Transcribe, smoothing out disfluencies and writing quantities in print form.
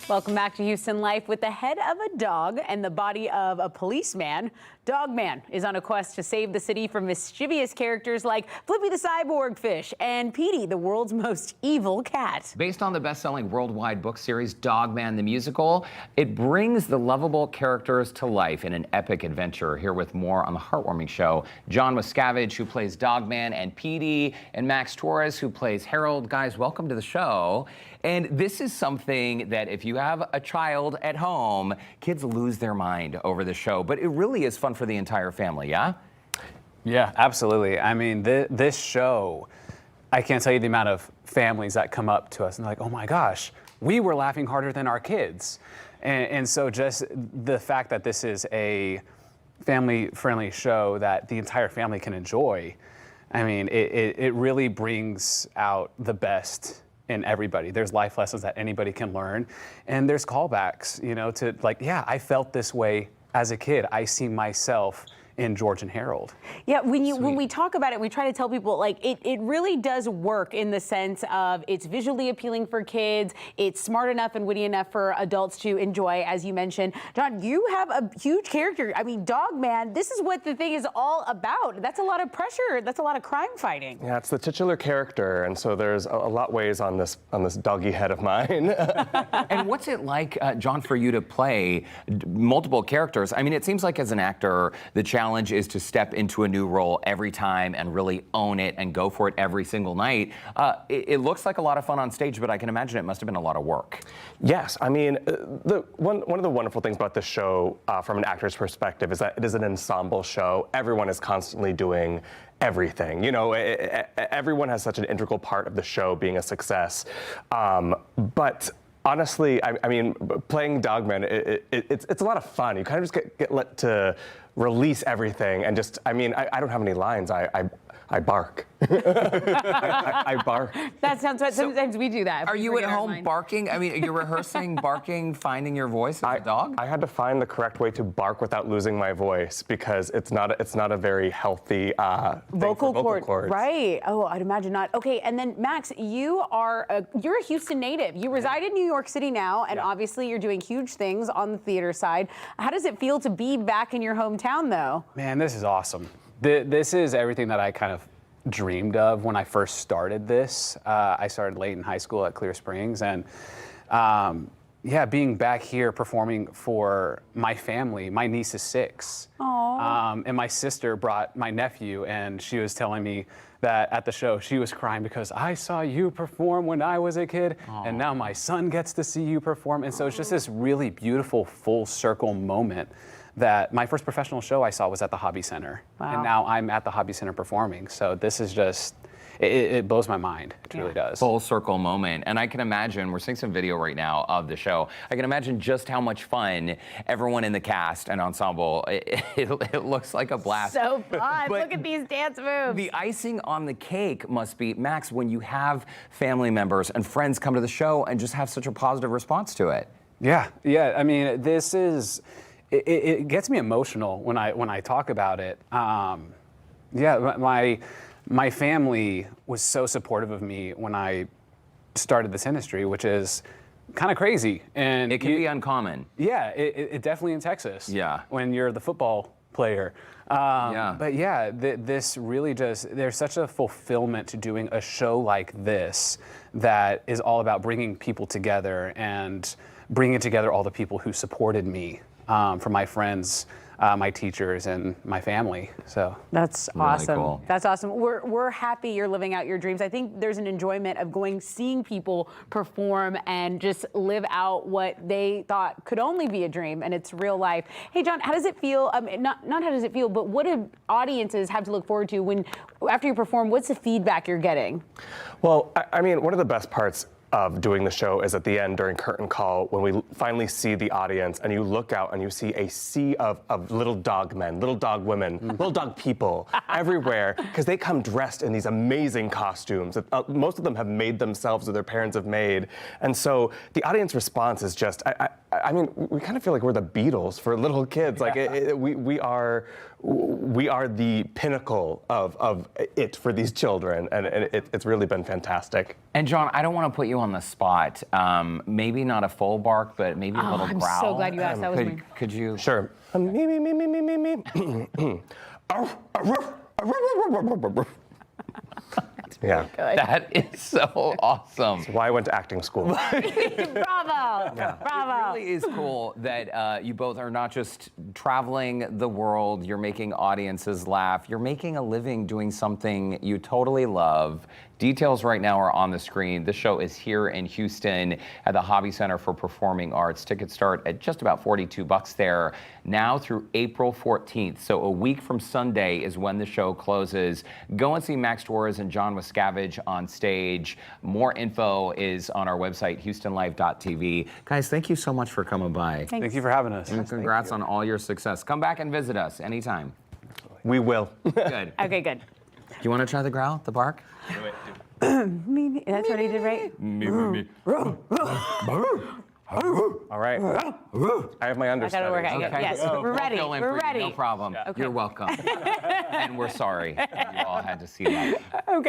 Welcome back to Houston Life. With the head of a dog and the body of a policeman, Dogman is on a quest to save the city from mischievous characters like Flippy the cyborg fish and Petey, the world's most evil cat. Based on the best-selling worldwide book series Dogman the Musical, it brings the lovable characters to life in an epic adventure. Here with more on the heartwarming show, John Miscavige, who plays Dogman and Petey, and Max Torres, who plays Harold. Guys, welcome to the show. And this is something that if you have a child at home, kids lose their mind over the show, but it really is fun for the entire family, yeah? Yeah, absolutely. I mean, this show, I can't tell you the amount of families that come up to us and they're like, oh my gosh, we were laughing harder than our kids. And so just the fact that this is a family-friendly show that the entire family can enjoy, I mean, it really brings out the best in everybody. There's life lessons that anybody can learn, and there's callbacks, you know, to like, yeah, I felt this way as a kid. I see myself in George and Harold. Yeah, when we talk about it, we try to tell people like it really does work in the sense of it's visually appealing for kids, it's smart enough and witty enough for adults to enjoy, as you mentioned. John, you have a huge character. I mean, Dogman, this is what the thing is all about. That's a lot of pressure. That's a lot of crime fighting. Yeah, it's the titular character, and so there's a lot weighs on this doggy head of mine. And what's it like, John, for you to play multiple characters? I mean, it seems like as an actor, the challenge is to step into a new role every time and really own it and go for it every single night. It looks like a lot of fun on stage, but I can imagine it must have been a lot of work. Yes, I mean, one of the wonderful things about this show, from an actor's perspective, is that it is an ensemble show. Everyone is constantly doing everything. You know, everyone has such an integral part of the show being a success. But honestly, I mean, playing Dogman, it's a lot of fun. You kind of just get let to release everything and just, I mean, I don't have any lines. I bark. I bark. That sounds right. Sometimes we do that. Are you at home barking? I mean, you're rehearsing barking, finding your voice as a dog? I had to find the correct way to bark without losing my voice because it's not a very healthy vocal cords. Right. Oh, I'd imagine not. Okay, and then Max, you're a Houston native. You reside in New York City now, and obviously you're doing huge things on the theater side. How does it feel to be back in your hometown, though? Man, this is awesome. This is everything that I kind of dreamed of when I first started this. I started late in high school at Clear Springs, and yeah, being back here performing for my family. My niece is 6. And my sister brought my nephew, and she was telling me that at the show she was crying because I saw you perform when I was a kid, and now my son gets to see you perform. And so it's just this really beautiful full circle moment that my first professional show I saw was at the Hobby Center. Wow. And now I'm at the Hobby Center performing. So this is just, it blows my mind. It really does. Full circle moment. And I can imagine, we're seeing some video right now of the show. I can imagine just how much fun everyone in the cast and ensemble, it looks like a blast. So fun. Look at these dance moves. The icing on the cake must be, Max, when you have family members and friends come to the show and just have such a positive response to it. Yeah. I mean, this is, it gets me emotional when I talk about it. Yeah, my family was so supportive of me when I started this industry, which is kind of crazy. And it can be uncommon. Yeah, it definitely in Texas. Yeah. When you're the football player. But yeah, this really just, there's such a fulfillment to doing a show like this that is all about bringing people together and bringing together all the people who supported me. From my friends, my teachers, and my family. So that's really awesome. Cool. That's awesome. We're happy you're living out your dreams. I think there's an enjoyment of seeing people perform and just live out what they thought could only be a dream, and it's real life. Hey, John, how does it feel? Not how does it feel, but what do audiences have to look forward to after you perform? What's the feedback you're getting? Well, I mean, one of the best parts of doing the show is at the end during curtain call when we finally see the audience and you look out and you see a sea of little dog men, little dog women, little dog people everywhere because they come dressed in these amazing costumes that most of them have made themselves or their parents have made. And so the audience response is just, I mean, we kind of feel like we're the Beatles for little kids. Like we are the pinnacle of it for these children, and it's really been fantastic. And John, I don't want to put you on the spot. Maybe not a full bark, but maybe a little I'm growl. so glad you asked. That was me. Could you? Sure. Me. Yeah. That is so awesome. That's why I went to acting school. Bravo! Bravo! It really is cool that you both are not just traveling the world, you're making audiences laugh, you're making a living doing something you totally love. Details right now are on the screen. This show is here in Houston at the Hobby Center for Performing Arts. Tickets start at just about $42 there, now through April 14th. So a week from Sunday is when the show closes. Go and see Max Torres and John Miscavige on stage. More info is on our website, houstonlife.tv. Guys, thank you so much for coming by. Thank you for having us. And congrats on all your success. Come back and visit us anytime. We will. Good. Okay, good. Do you want to try the growl, the bark? That's what he did, right? All right. I have my I understudy. gotta work. Okay. Yes, we're We'll ready. fill in We're for you, ready. no problem. You're welcome. And we're sorry you all had to see that. Okay.